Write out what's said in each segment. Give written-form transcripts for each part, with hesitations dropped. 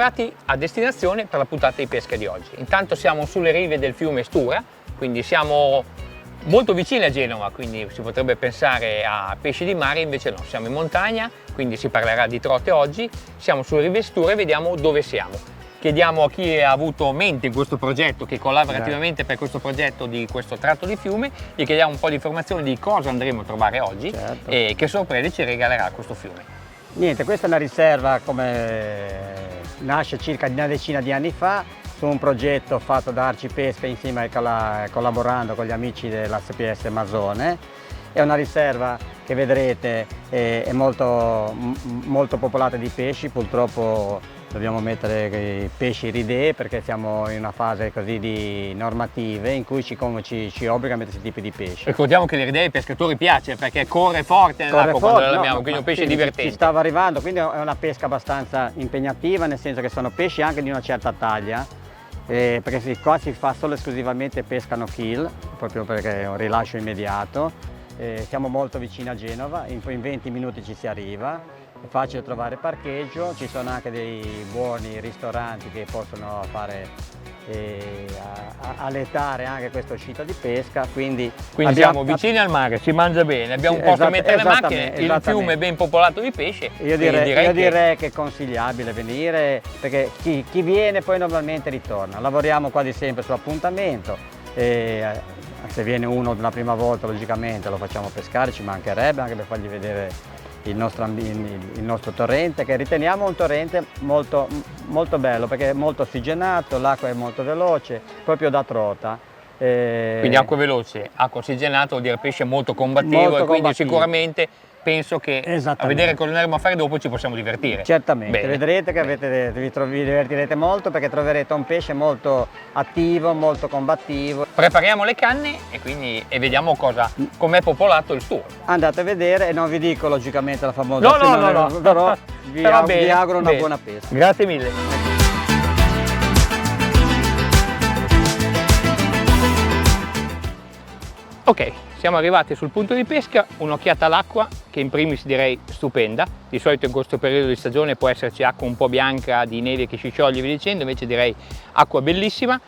preparati a destinazione per la puntata di pesca di oggi. Intanto siamo sulle rive del fiume Stura, quindi siamo molto vicini a Genova, quindi si potrebbe pensare a pesci di mare, invece no, siamo in montagna, quindi si parlerà di trote oggi. Siamo sulle rive Stura e vediamo dove siamo. Chiediamo a chi ha avuto mente in questo progetto, che collabora attivamente per questo progetto di questo tratto di fiume, gli chiediamo un po' di informazioni di cosa andremo a trovare oggi e che sorprese ci regalerà questo fiume. Niente, questa è una riserva come nasce circa una decina di anni fa su un progetto fatto da Arcipesca insieme collaborando con gli amici dell'SPS Masone. È una riserva che vedrete è molto popolata di pesci, purtroppo dobbiamo mettere i pesci ridè perché siamo in una fase così di normative in cui ci obbliga a mettere questi tipi di pesci. Ricordiamo che l'ridè ai pescatori piace perché corre forte nell'acqua quando l'abbiamo, quindi è un pesce divertente. Ci stava arrivando, quindi è una pesca abbastanza impegnativa, nel senso che sono pesci anche di una certa taglia, perché qua si fa solo esclusivamente pesca no kill, proprio perché è un rilascio immediato. Siamo molto vicini a Genova, in 20 minuti ci si arriva. È facile trovare parcheggio, ci sono anche dei buoni ristoranti che possono alletare anche questa uscita di pesca, quindi siamo vicini al mare, si mangia bene, abbiamo un posto a mettere le macchine, il fiume è ben popolato di pesce. Io direi che è consigliabile venire, perché chi viene poi normalmente ritorna. Lavoriamo quasi sempre su appuntamento, se viene uno la prima volta logicamente lo facciamo pescare, ci mancherebbe, anche per fargli vedere il nostro torrente, che riteniamo un torrente molto bello perché è molto ossigenato, l'acqua è molto veloce, proprio da trota. Quindi acqua veloce, acqua ossigenata vuol dire pesce molto combattivo, e quindi sicuramente penso che a vedere cosa andremo a fare dopo ci possiamo divertire. Certamente, vedrete che vi divertirete molto perché troverete un pesce molto attivo, molto combattivo. Prepariamo le canne e vediamo com'è popolato il Stura. Andate a vedere e non vi dico logicamente la famosa no. Però vi auguro una buona pesca. Grazie mille. Ok, siamo arrivati sul punto di pesca, un'occhiata all'acqua che in primis direi stupenda. Di solito in questo periodo di stagione può esserci acqua un po' bianca di neve che si scioglie e via dicendo, invece direi acqua bellissima.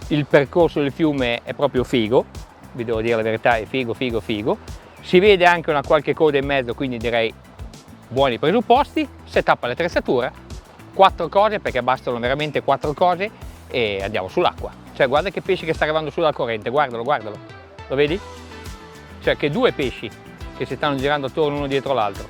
Il percorso del fiume è proprio figo, vi devo dire la verità, è figo. Si vede anche una qualche coda in mezzo, quindi direi buoni presupposti. Setup all'attrezzatura, 4 cose perché bastano veramente 4 cose e andiamo sull'acqua. Cioè guarda che pesce che sta arrivando sulla corrente, guardalo, lo vedi? Cioè che 2 pesci che si stanno girando attorno uno dietro l'altro.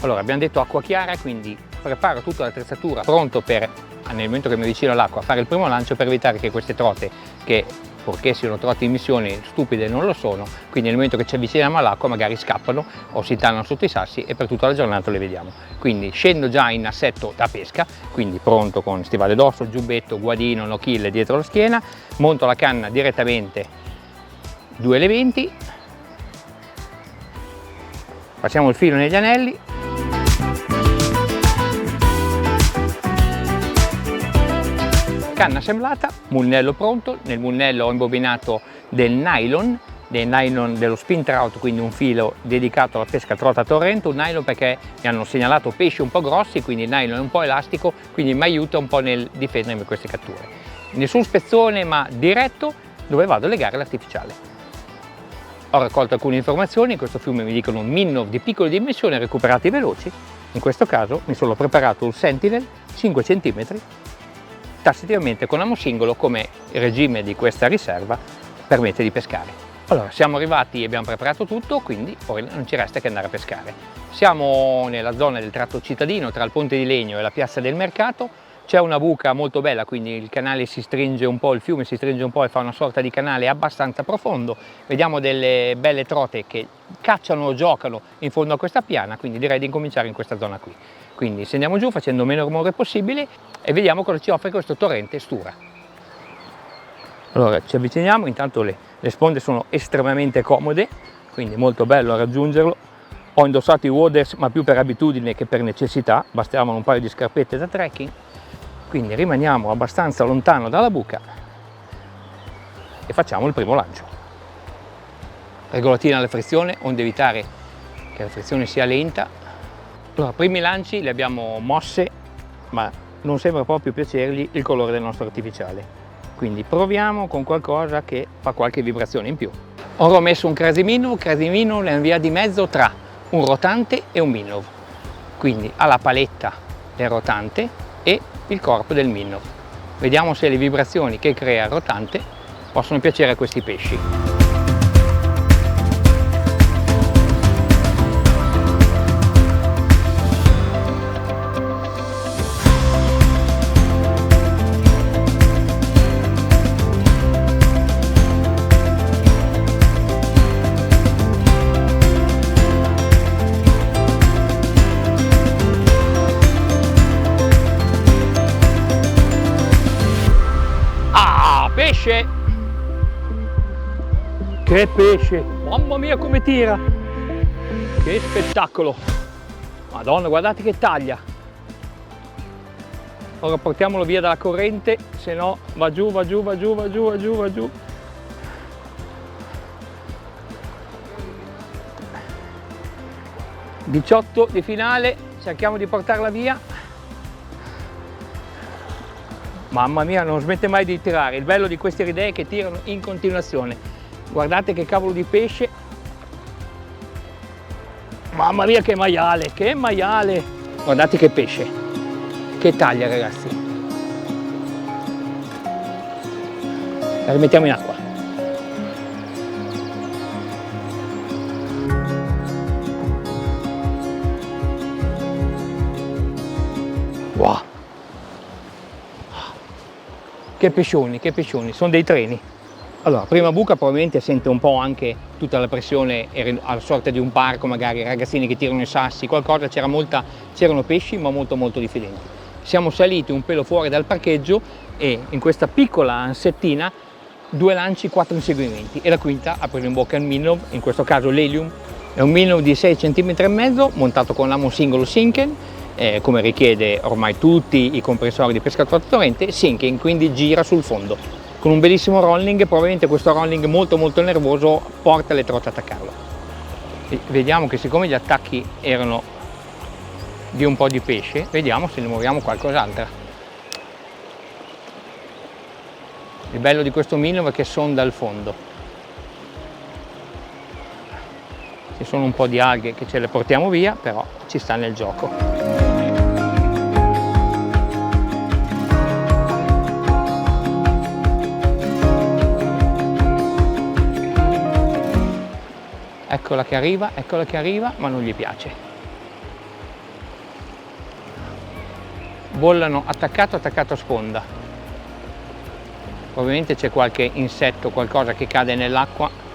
Allora abbiamo detto acqua chiara, quindi preparo tutta l'attrezzatura pronto per, nel momento che mi avvicino all'acqua, fare il primo lancio per evitare che queste trote, che purché siano trote in missione stupide non lo sono, quindi nel momento che ci avviciniamo all'acqua magari scappano o si tannano sotto i sassi e per tutta la giornata le vediamo. Quindi scendo già in assetto da pesca, quindi pronto con stivale d'osso, giubbetto, guadino, no kill dietro la schiena, monto la canna direttamente 2 elementi, passiamo il filo negli anelli, canna assemblata, munnello pronto. Nel munnello ho imbobinato del nylon dello spin trout, quindi un filo dedicato alla pesca trota a torrente, un nylon perché mi hanno segnalato pesci un po' grossi, quindi il nylon è un po' elastico, quindi mi aiuta un po' nel difendermi queste catture. Nessun spezzone ma diretto dove vado a legare l'artificiale. Ho raccolto alcune informazioni, in questo fiume mi dicono minnow di piccole dimensioni recuperati veloci. In questo caso mi sono preparato un Sentinel 5 cm, tassativamente con amo singolo, come il regime di questa riserva permette di pescare. Allora siamo arrivati e abbiamo preparato tutto, quindi ora non ci resta che andare a pescare. Siamo nella zona del tratto cittadino tra il ponte di legno e la piazza del mercato. C'è una buca molto bella, quindi il canale si stringe un po', il fiume si stringe un po' e fa una sorta di canale abbastanza profondo. Vediamo delle belle trote che cacciano o giocano in fondo a questa piana, quindi direi di incominciare in questa zona qui. Quindi scendiamo giù facendo meno rumore possibile e vediamo cosa ci offre questo torrente Stura. Allora ci avviciniamo, intanto le sponde sono estremamente comode, quindi molto bello a raggiungerlo. Ho indossato i waders ma più per abitudine che per necessità, bastavano un paio di scarpette da trekking. Quindi rimaniamo abbastanza lontano dalla buca e facciamo il primo lancio. Regolatina alla frizione, onde evitare che la frizione sia lenta. Allora, primi lanci li abbiamo mosse ma non sembra proprio piacergli il colore del nostro artificiale. Quindi proviamo con qualcosa che fa qualche vibrazione in più. Ora ho messo un Crazy Minnow è una via di mezzo tra un rotante e un Minnow, quindi ha la paletta del rotante e il corpo del Minnow. Vediamo se le vibrazioni che crea il rotante possono piacere a questi pesci. Pesce! Che pesce! Mamma mia come tira! Che spettacolo! Madonna, guardate che taglia! Ora portiamolo via dalla corrente, se no va giù, va giù, va giù, va giù, va giù, va giù. (18 di finale), cerchiamo di portarla via. Mamma mia, non smette mai di tirare. Il bello di questi ridei è che tirano in continuazione. Guardate che cavolo di pesce. Mamma mia che maiale, che maiale. Guardate che pesce. Che taglia, ragazzi. La rimettiamo in acqua. Wow. Che pescioni, sono dei treni. Allora, prima buca probabilmente sente un po' anche tutta la pressione, era alla sorta di un parco, magari ragazzini che tirano i sassi, qualcosa, c'erano pesci ma molto diffidenti. Siamo saliti un pelo fuori dal parcheggio e in questa piccola ansettina 2 lanci, 4 inseguimenti e la quinta ha preso in bocca il Minnow, in questo caso l'Helium. È un Minnow di 6,5 cm montato con l'amo singolo Sinken, come richiede ormai tutti i comprensori di pesca a tratto torrente, Sinken, quindi gira sul fondo con un bellissimo rolling. Probabilmente questo rolling molto nervoso porta le trote ad attaccarlo. E vediamo che siccome gli attacchi erano di un po' di pesce, vediamo se ne muoviamo qualcos'altro. Il bello di questo Minnow è che sonda il fondo. Ci sono un po' di alghe che ce le portiamo via, però ci sta nel gioco. Eccola che arriva, ma non gli piace. Bollano attaccato a sponda. Probabilmente c'è qualche insetto, qualcosa che cade nell'acqua.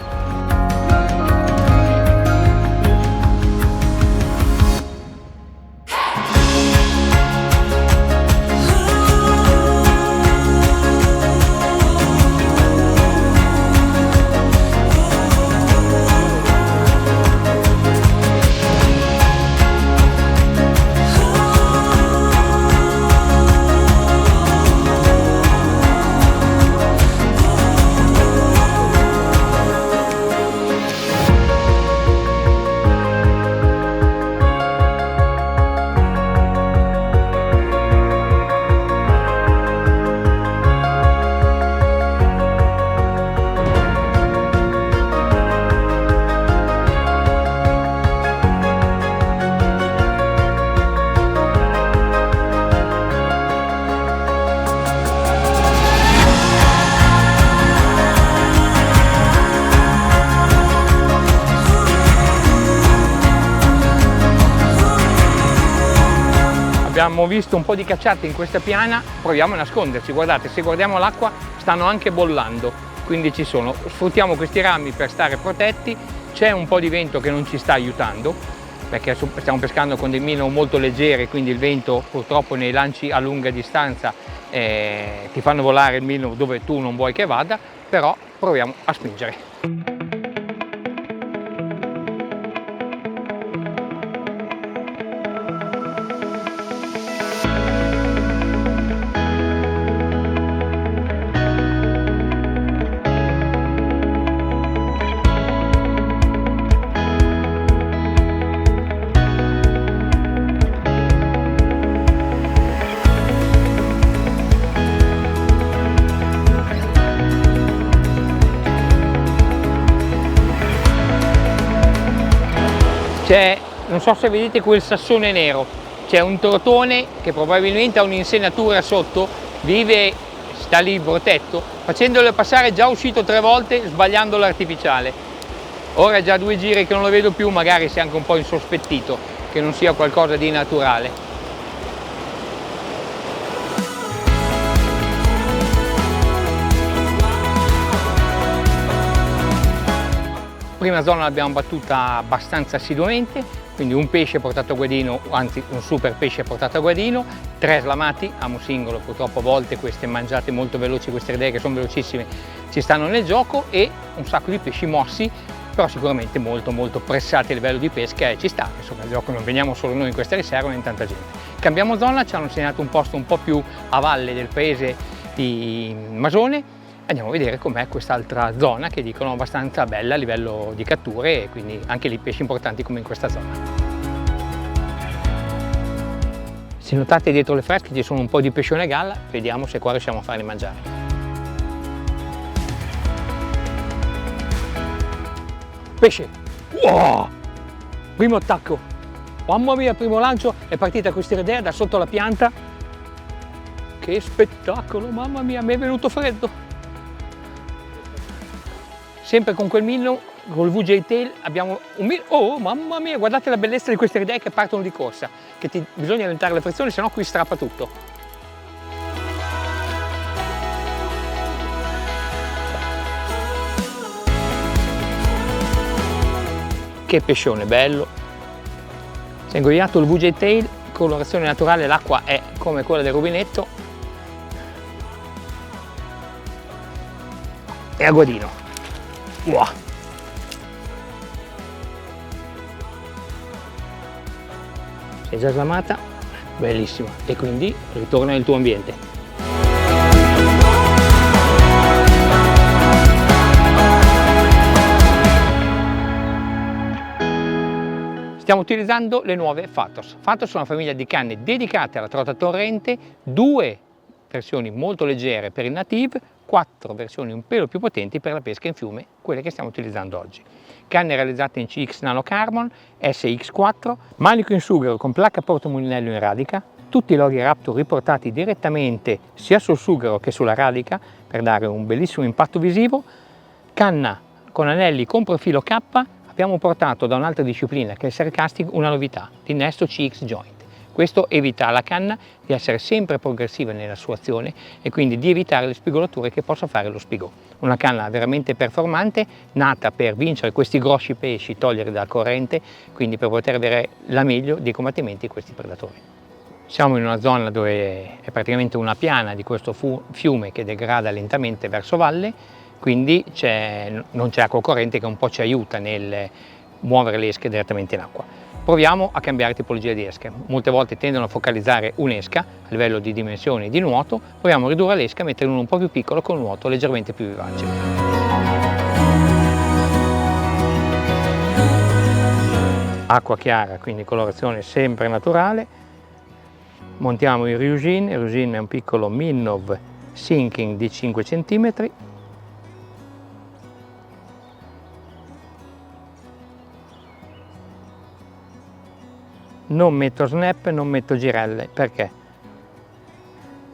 Abbiamo visto un po' di cacciate in questa piana, proviamo a nasconderci. Guardate, se guardiamo l'acqua stanno anche bollando, quindi ci sono. Sfruttiamo questi rami per stare protetti. C'è un po' di vento che non ci sta aiutando, perché stiamo pescando con dei Minnow molto leggeri, quindi il vento purtroppo nei lanci a lunga distanza ti fanno volare il Minnow dove tu non vuoi che vada, però proviamo a spingere. non so se vedete quel sassone nero, c'è un trotone che probabilmente ha un'insenatura sotto, sta lì protetto, facendolo passare è già uscito 3 volte sbagliando l'artificiale. Ora già 2 giri che non lo vedo più, magari si è anche un po' insospettito che non sia qualcosa di naturale. Prima zona l'abbiamo battuta abbastanza assiduamente, quindi un pesce portato a guadino, anzi un super pesce portato a guadino, 3 slamati, amo singolo, purtroppo a volte queste mangiate molto veloci, queste idee che sono velocissime, ci stanno nel gioco, e un sacco di pesci mossi, però sicuramente molto pressati a livello di pesca, e ci sta, insomma il gioco non veniamo solo noi in questa riserva, ma in tanta gente. Cambiamo zona, ci hanno segnato un posto un po' più a valle del paese di Masone. Andiamo a vedere com'è quest'altra zona che dicono abbastanza bella a livello di catture, e quindi anche lì pesci importanti come in questa zona. Se notate dietro le fresche ci sono un po' di pescione galla, vediamo se qua riusciamo a farli mangiare. Pesce! Wow! Primo attacco! Mamma mia, primo lancio, è partita questa idea da sotto la pianta. Che spettacolo, mamma mia, mi è venuto freddo! Sempre con quel minnow, col VJ Tail abbiamo un minnow. Oh mamma mia, guardate la bellezza di queste idee che partono di corsa, che bisogna allentare la frizione, sennò qui strappa tutto. Che pescione bello. Si è ingoiato il VJ Tail, colorazione naturale, l'acqua è come quella del rubinetto. E a guadino. Wow. Sei già slamata? Bellissima. E quindi ritorna nel tuo ambiente. Stiamo utilizzando le nuove Phatos. Phatos è una famiglia di canne dedicate alla trota torrente, 2 versioni molto leggere per il native, 4 versioni un pelo più potenti per la pesca in fiume, quelle che stiamo utilizzando oggi. Canne realizzate in CX Nano Carbon, SX4, manico in sughero con placca portamulinello in radica, tutti i loghi Raptor riportati direttamente sia sul sughero che sulla radica per dare un bellissimo impatto visivo, canna con anelli con profilo K. Abbiamo portato da un'altra disciplina che è il Surcasting una novità, l'innesto CX Joint. Questo evita alla canna di essere sempre progressiva nella sua azione e quindi di evitare le spigolature che possa fare lo spigò. Una canna veramente performante, nata per vincere questi grossi pesci, toglierli dalla corrente, quindi per poter avere la meglio dei combattimenti di questi predatori. Siamo in una zona dove è praticamente una piana di questo fiume che degrada lentamente verso valle, quindi non c'è acqua corrente che un po' ci aiuta nel muovere le esche direttamente in acqua. Proviamo a cambiare tipologia di esche. Molte volte tendono a focalizzare un'esca a livello di dimensioni di nuoto, proviamo a ridurre l'esca e mettere uno un po' più piccolo con un nuoto leggermente più vivace. Acqua chiara, quindi colorazione sempre naturale. Montiamo il Ryujin è un piccolo minnow sinking di 5 cm. Non metto snap, non metto girelle, perché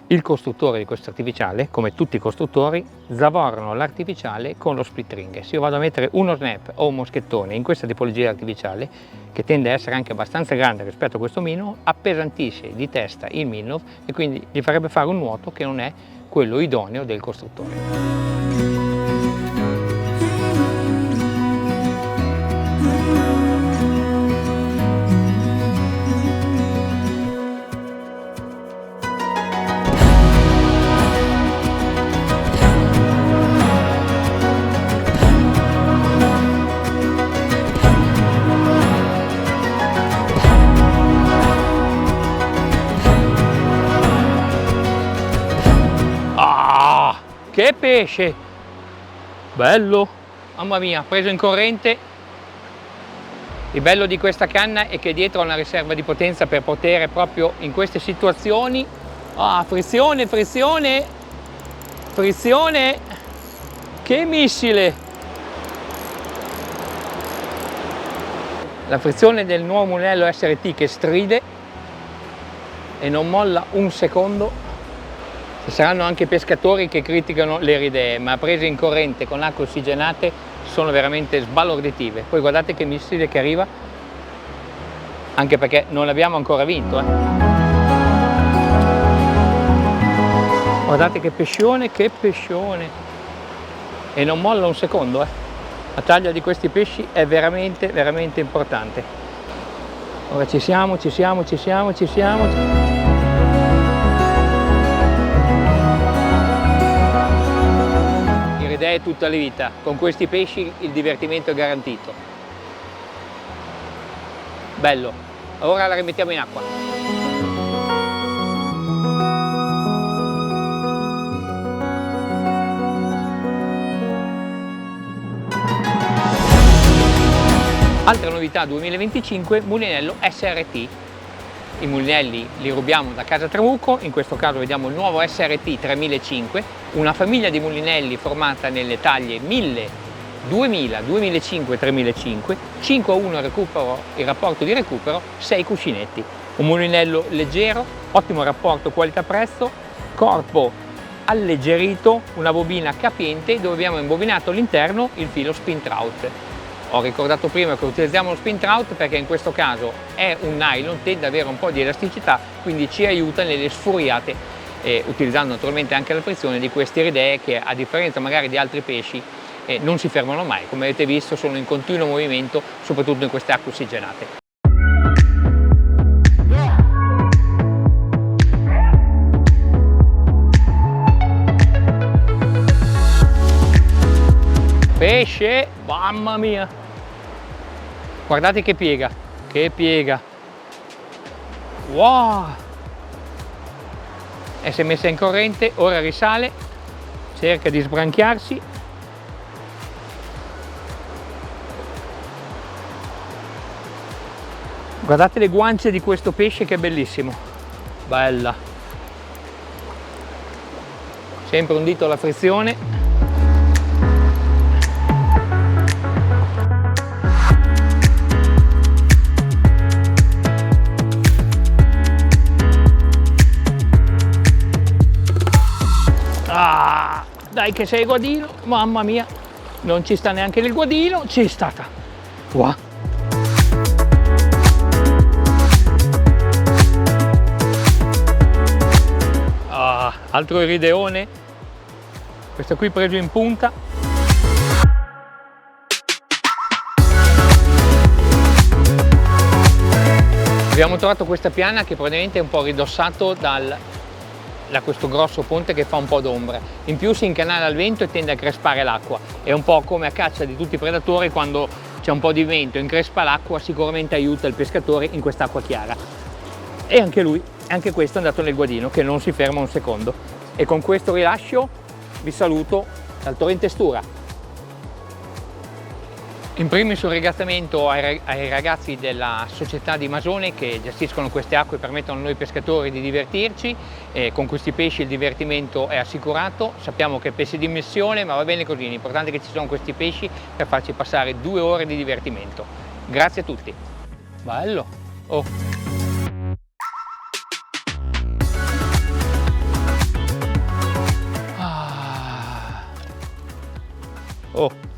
il costruttore di questo artificiale, come tutti i costruttori, zavorano l'artificiale con lo split ring. Se io vado a mettere uno snap o un moschettone in questa tipologia artificiale, che tende a essere anche abbastanza grande rispetto a questo minnow, appesantisce di testa il minnow e quindi gli farebbe fare un nuoto che non è quello idoneo del costruttore. Che pesce! Bello! Mamma mia, preso in corrente. Il bello di questa canna è che dietro ha una riserva di potenza per poter proprio in queste situazioni... frizione, frizione! Frizione! Che missile! La frizione del nuovo mulinello SRT che stride e non molla un secondo. Ci saranno anche pescatori che criticano le ridee, ma prese in corrente con acque ossigenate sono veramente sbalorditive. Poi guardate che missile che arriva, anche perché non abbiamo ancora vinto. Guardate che pescione, e non molla un secondo. La taglia di questi pesci è veramente, veramente importante. Ora ci siamo. Iridee tutta la vita, con questi pesci il divertimento è garantito. Bello, ora la rimettiamo in acqua. Altra novità 2025, mulinello SRT. I mulinelli li rubiamo da Casa Trabucco, in questo caso vediamo il nuovo SRT 3005, una famiglia di mulinelli formata nelle taglie 1000, 2000, 2005 e 3005, 5 a 1 recupero, il rapporto di recupero, 6 cuscinetti. Un mulinello leggero, ottimo rapporto qualità-prezzo, corpo alleggerito, una bobina capiente dove abbiamo imbobinato all'interno il filo spin trout. Ho ricordato prima che utilizziamo lo spin trout perché in questo caso è un nylon, tende ad avere un po' di elasticità, quindi ci aiuta nelle sfuriate, utilizzando naturalmente anche la frizione di queste iridee che, a differenza magari di altri pesci, non si fermano mai. Come avete visto sono in continuo movimento, soprattutto in queste acque ossigenate. Pesce, mamma mia, guardate che piega, wow, e si è messa in corrente, ora risale, cerca di sbranchiarsi, guardate le guance di questo pesce che è bellissimo, bella, sempre un dito alla frizione. Ah, dai che sei guadino, mamma mia, non ci sta neanche nel guadino, ci è stata. Wow. Ah, altro irideone, questo qui preso in punta. Abbiamo trovato questa piana che praticamente è un po' ridossato da questo grosso ponte che fa un po' d'ombra, in più si incanala al vento e tende a crespare l'acqua, è un po' come a caccia di tutti i predatori, quando c'è un po' di vento e increspa l'acqua sicuramente aiuta il pescatore in quest'acqua chiara. E anche questo è andato nel guadino che non si ferma un secondo. E con questo rilascio vi saluto dal torrente Stura. In primis un ringraziamento ai ragazzi della società di Masone che gestiscono queste acque e permettono a noi pescatori di divertirci. Con questi pesci il divertimento è assicurato, sappiamo che è pesce di immersione ma va bene così, l'importante è che ci sono questi pesci per farci passare 2 ore di divertimento. Grazie a tutti. Bello! Oh. Oh.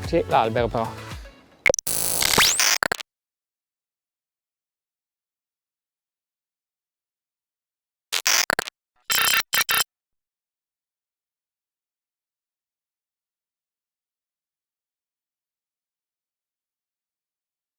Sì, l'albero però.